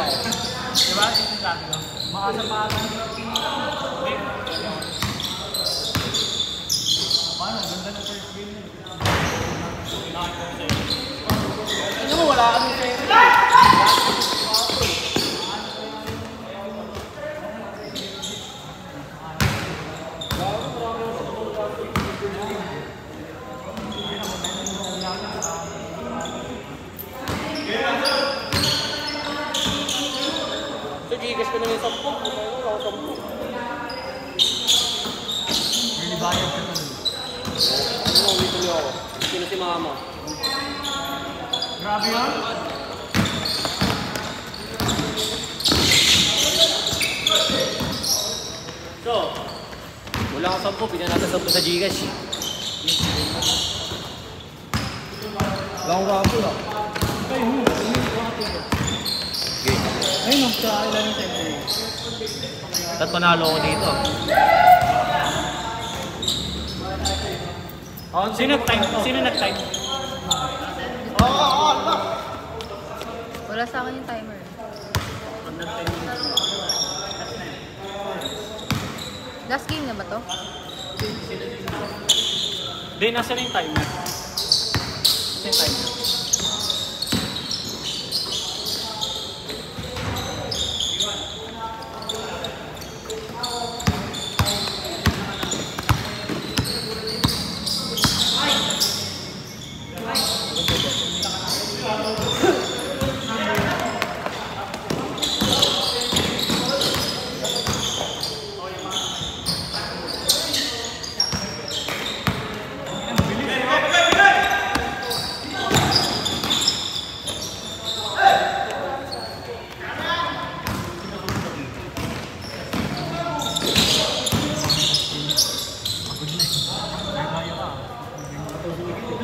Diba? Ito sabi ko. Makasapatan. Paano? Ganda na first game yun. Ano mo? Wala kami sa'yo. Gigas ko na yung 10. Ako 10. Nilibayad ka naman. Ano, uwi tuloy ako. Sino si mama? Grabe yun? So, wala ka 10. Pina natin 10 sa Gcash. Wala akong wapo lang. Ay, ayun, sa ilan yung temporary. At panalo ko dito. Sino nag-time? Sino nag-time? Wala sa akin yung timer. Last game na ba to? Hindi, nasa na yung timer. Nasa yung timer.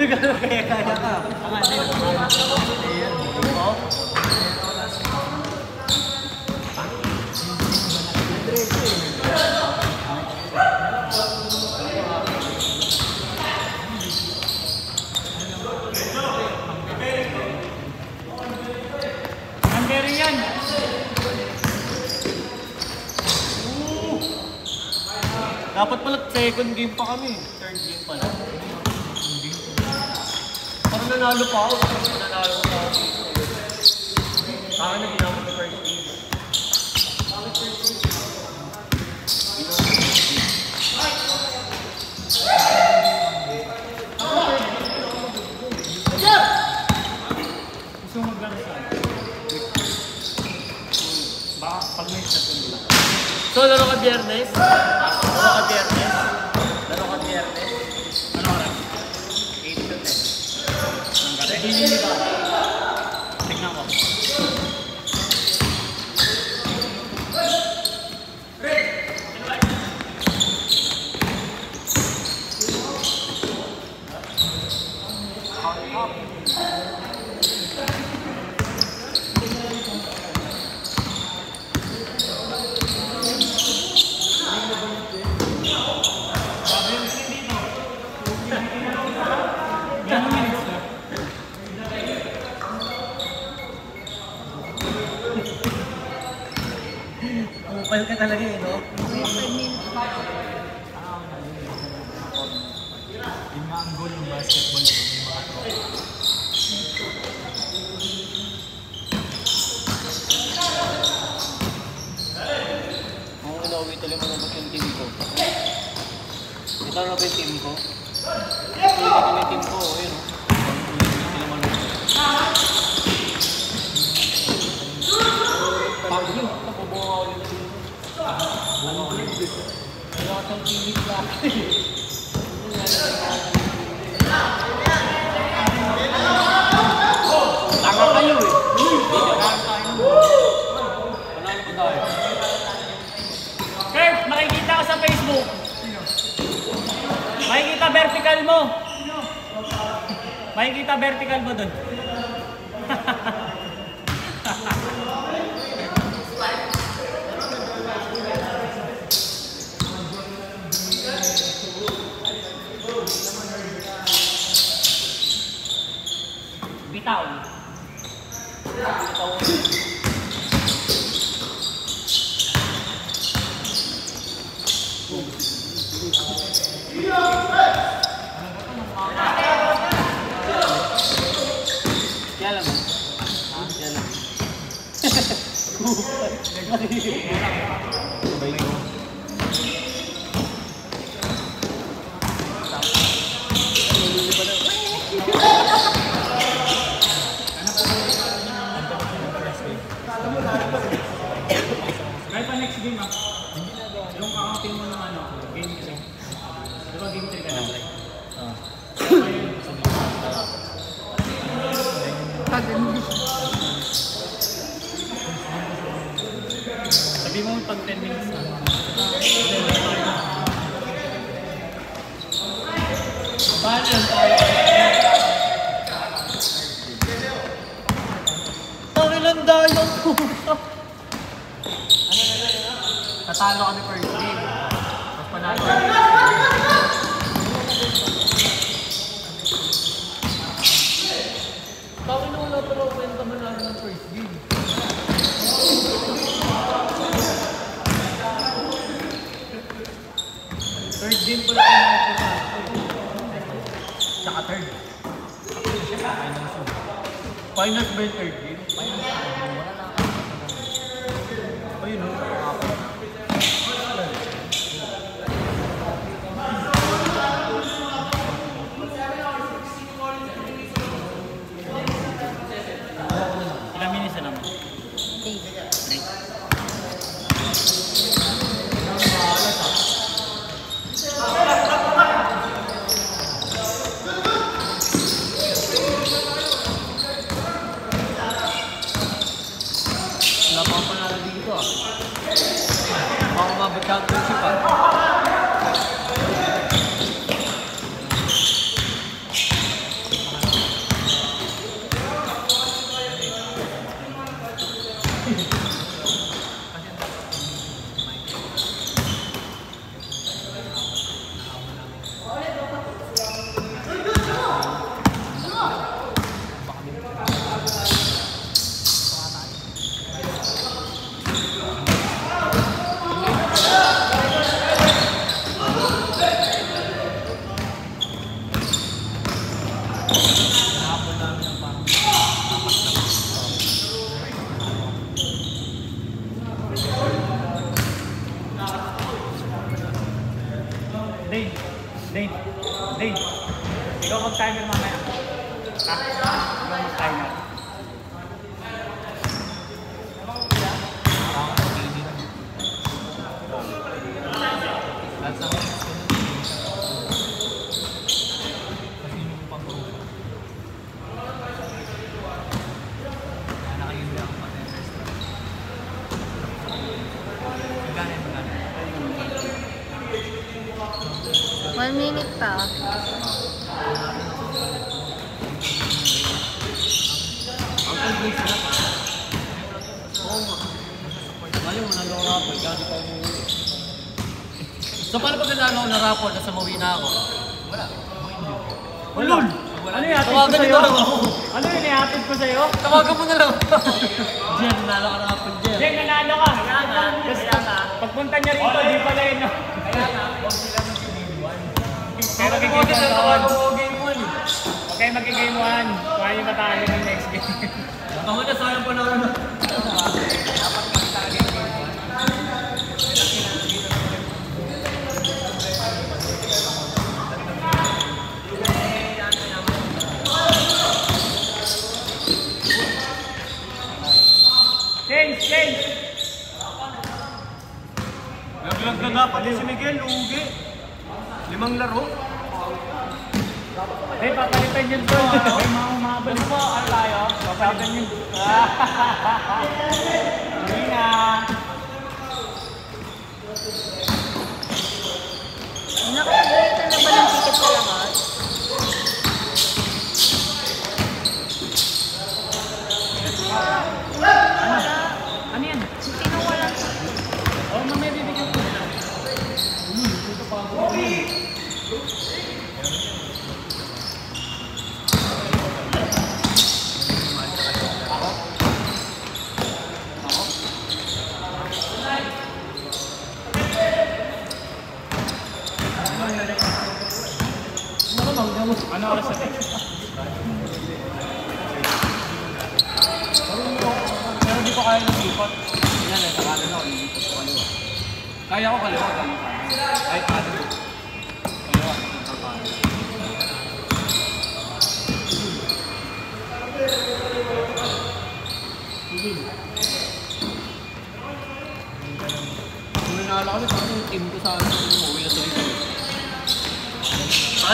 Kaya ka. Ang hindi na Hungary yan. Dapat pala second game pa kami. Third game pala. Parang nanalo pa ako. Nanalo pa ako. Parang na ginamit na first game. Gusto mo maglaro saan? Baka pag may shot nila. So, laro ka Biyernes? Laro ka Biyernes? Laro ka Biyernes? Ano oras? 8 to 10. Hindi ba? Tignan ko. Pumapal ka talaga eh, no? 5 minutes pa. Yung mga ang goal ng basketball yung mga Ang inauwi tuloy mo naman yung team ko. Ito na ba yung team ko? Ito yung team ko, ayun o. Sila malungkot. Pag yun, napubuha ko ulit dito. Ano ulit dito? Wala ka siyang teamit lang. Tanga kayo eh. Panalo ko tayo. Kurt, makikita ka sa Facebook. Makikita vertical mo. Makikita vertical mo dun. Bitaw. game ah. Yung kakapin mo ng ano, game 3. Diba game 3 ka na try? Paganda. Sabi mo pag 10 minutes na. Paano yun tayo? Takilang dayang puta. Tatalo kami first game. Tapos panalo kami. Bakit na wala pala kwenta manalo ng first game? Third game pala yung mga panalo. Tsaka third. Finals ba yung third game? Ayun o. Ilang minutes na naman? 8. Wala pa akong panalo dito ah. Baka umabot championship ah. Dane, ikaw mag-timer mamaya. Ha? Ikaw mag-timer. One minute pa. Mali mo nalo ako rapol, gano'n pa umuwi. So paano pag nanalo ako na rapol, nasa mawi na ako? Wala. Ulol! Ano yung hatid ko Tawagan sa'yo? mo lang ako. Ano yung hatid ko sa'yo? Tawagan mo na lang. Jen, nanalo ka na rapol, Jen. Jen, nanalo ka! Pagpunta niya rito, di pala yun. Kaya nga, huwag sila mag-game 1. Pero Tawagan kikita mo ko game 1 eh. Okay, mag-game 1. Kaya yung matalo ng next game. Tama na, sayang pa na ano. Change! Naglag na dapat si Miguel, ugi. 5 laro. Hey, papalitan yun doon. May mga umabal mo. Ano tayo? Papalitan yun. Hindi na. Nakapagalitan na ba ng ticket sa lahat? Ano yan? Kinuha lang. Oh, mamaya bibigyan ko nila. Dito pa ako. Ano oras na ito? Pero di ko kaya ng ipot. Yan, nagkakalan ako, nilipot ko kaliwa. Kaya ko kaliwa. Kahit paano. Kaliwa.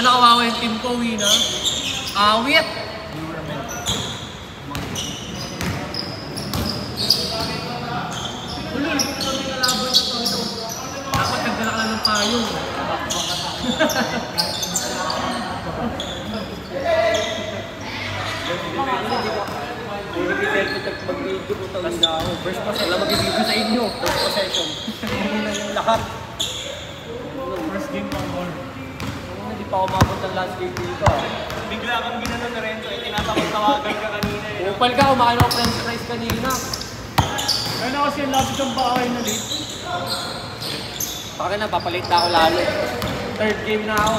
Ano kawawa yung team ko, Wina? Awit! Ulo, hindi ko kami kalaban sa ito. Dapat nagdala ka lang ng payong. Hindi kita mag-video ko tawin na ako. First possession. Wala mag-video sa inyo. First possession. Hindi na yung lahat. First game pang goal. Hindi pa ako mabot ng last game dito. Bigla kang ginano na Renzo, tinatakot-tawagan ka kanina eh. Upal ka, kumakain ako french fries kanina. Ano kasi yung lapit ng bahay na late? Baka na, papalit na ako lalo. Third game na ako.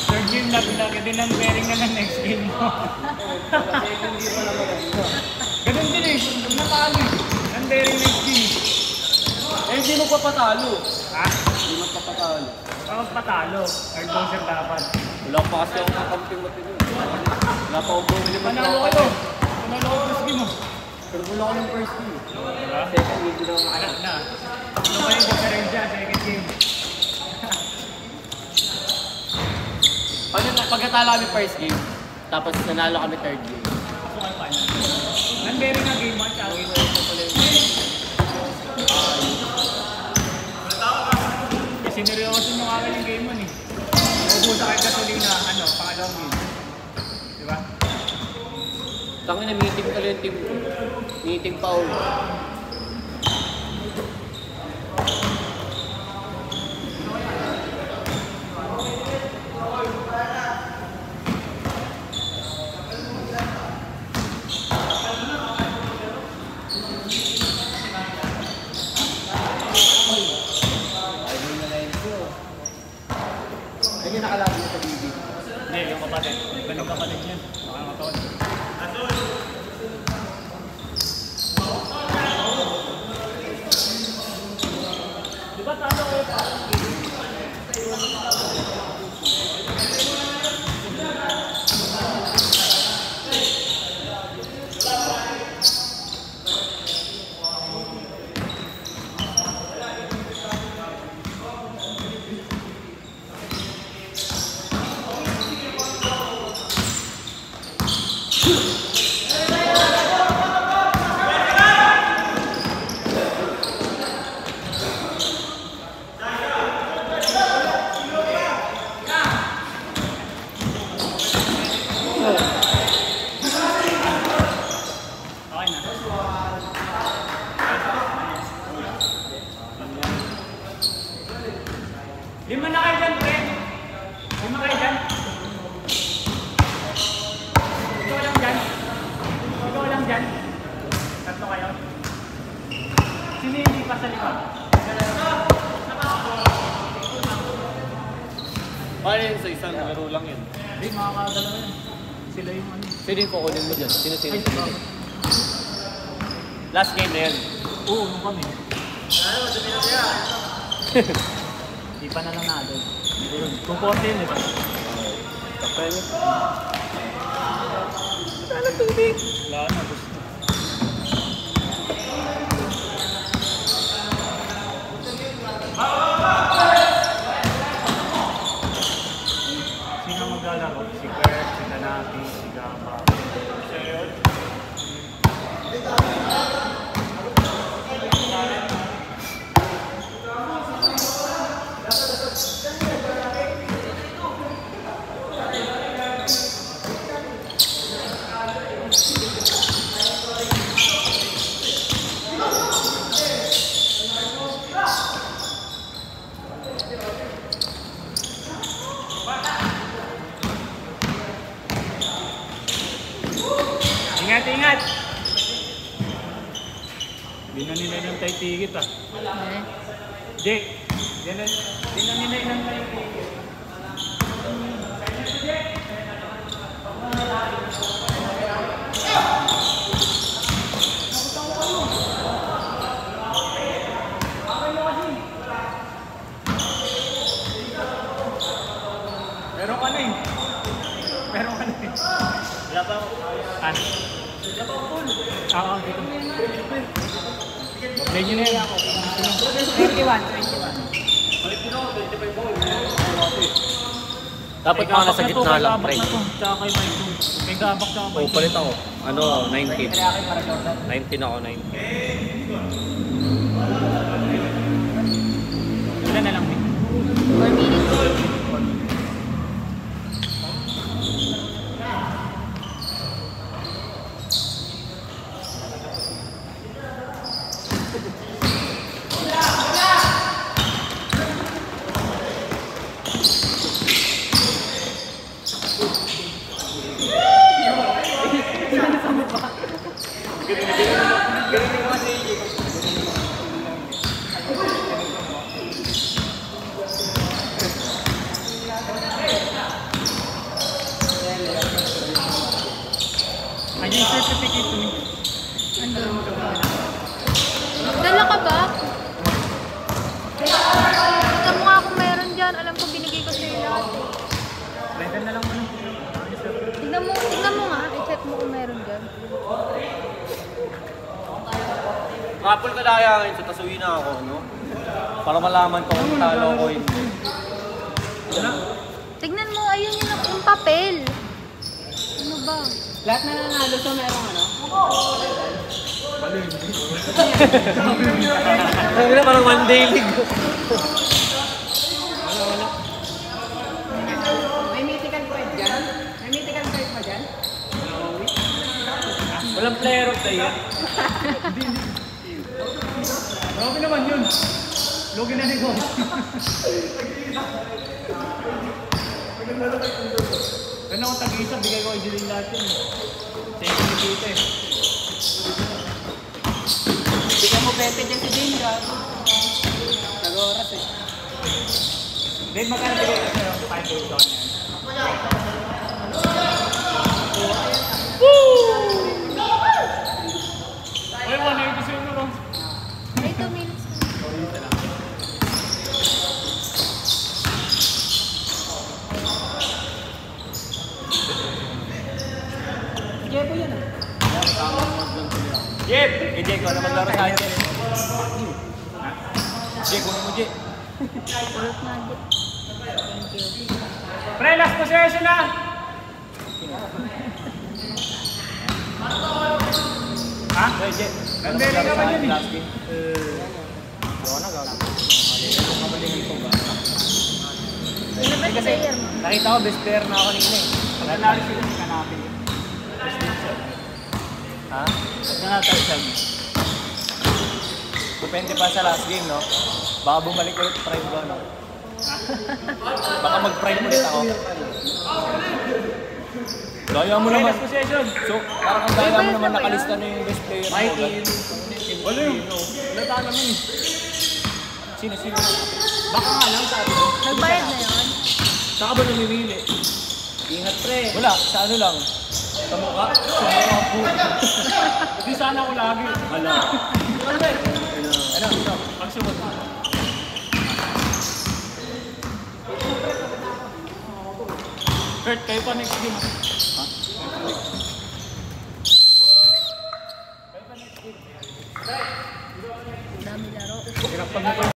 Third game na, lagi din ang bearing na ng next game mo. Hindi pa naman ganito. Ganun din eh, pag natalo eh. Ang bearing next game. Eh, hindi mo papatalo. Ha? Hindi mo papatalo. Kapag patalo, third buzzer dapat. Wala pa kasi akong nakamping matino. Wala pa akong bumili Panalo kayo. Panalo ko first game mo. Pero wala ako ng first game. Diba? Second game, hindi na ako Anak na. Ano ba yung diferensya? Second game. Pagkatalo kami first game, tapos nanalo kami third game. Ako kayo pa na. Ang bearing na game match, ako ito pala yung kasi nirewasan mo kami yung game mo eh. Naubusa kayo gasolina, pangalawang game. Diba? Tangin na meeting pala yung team ko. Meeting pa ulo. Ay, yung nakalaban mo sa BB. Hindi, yung kapatid. Ganun kapatid yan. Baka mataon. Diba talo kayo pa? Okay na. Lima na kayo dyan, pre. Lima kayo dyan. Ikaw lang dyan. Ikaw lang dyan. Tatlo kayo. Sino hindi pa sa lima? Paano yun sa isang laro lang yun? Hindi, makakadalawa yan. Sila yung ano. Sino yung kukunin mo dyan? Sino? Last game na yan. Oo, nung kami. Di pa na lang natin. Yun. Kung 14 eh. Kapay mo. Wala na, gusto. Sino maglalaro? Si Bert, si Nanaki, si Gamba. Ingat, ingat! Di na nila ng tayo tigit ah. Jake, di na nila ng tayo tigit. Meron ka na eh. Meron ka na eh. Wala pa ako. Ano? Wala pa ako full. Oo, dito. Play nyo na yan ako. 21. Balik din ako, 25 ako. Dapat Kay mga Gabak nasa na to, gitna kay lang, Gabak pre. na to, tsaka kay Mike Jung. Kay Gabak tsaka O, Mike Jung. palit ako. Ano, 19. Kaya kayo para Jordan. 19 ako, 19. Ilan na lang, Vic? 4 minutes. Ano yung certificate to me? Andun. Dala ka ba? Tignan mo nga kung meron dyan. Alam ko binigay ko sa'yo lahat. Rental na lang mo. Tignan mo nga. I-check mo kung meron dyan. Rapol ka daya ngayon, so tas uwi na ako, no? Para malaman ko kung talo ko yun. Tignan mo. Ayun yung papel. Ano ba? Lahat na nanalo so merong ano? Sabi na parang one day league. May mythical point dyan? May mythical point ba dyan? Walang player of the year. Grabe naman yun. Logi na ni Go. Kaya ako tag-isa, bigay ko i-delay lahat yun. Thank you, Tito eh. Bigyan mo 20 dyan si Jane, gago. Nag-oras eh. Then magkano bigay ko sa'yo? 5 days on yan. Uy, 180 sa'yo na lang. Ay, 2 minutes na. Sige po yan ah. Jep! Jep, ko na maglaro sa akin. Jep, kunin mo Jep. Ulit na. Thank you. Pre, last possession na! Ha? Hey, Jep. Nandeli ka ba yun eh? Last game. Gawa na, gawa na. Ano ba yung player mo? Nakita ko, best player na ako kanina eh. Pag nanalo sila, hindi ka natin yun. Ha? Ba't nga natalo siya? Depende pa sa last game, no? Baka bumalik ulit prime ko, no? Baka mag-prime ulit ako. Gaya mo Pre, naman. last possession! So, parang ang gaya mo naman nakalista na yung best player mo. Mikey. Wala yun. Lata naman eh. Sino? Baka nga lang sabi ko. Nagbayad na yun? Saka ba namimili? Ingat pre. Wala, sa ano lang. Sa mukha? Sa mukha po. Hindi sana ako lagi. Hala. Ano? Pagsunod mo. Kurt, kayo pa next game. Dami laro. Hirap pag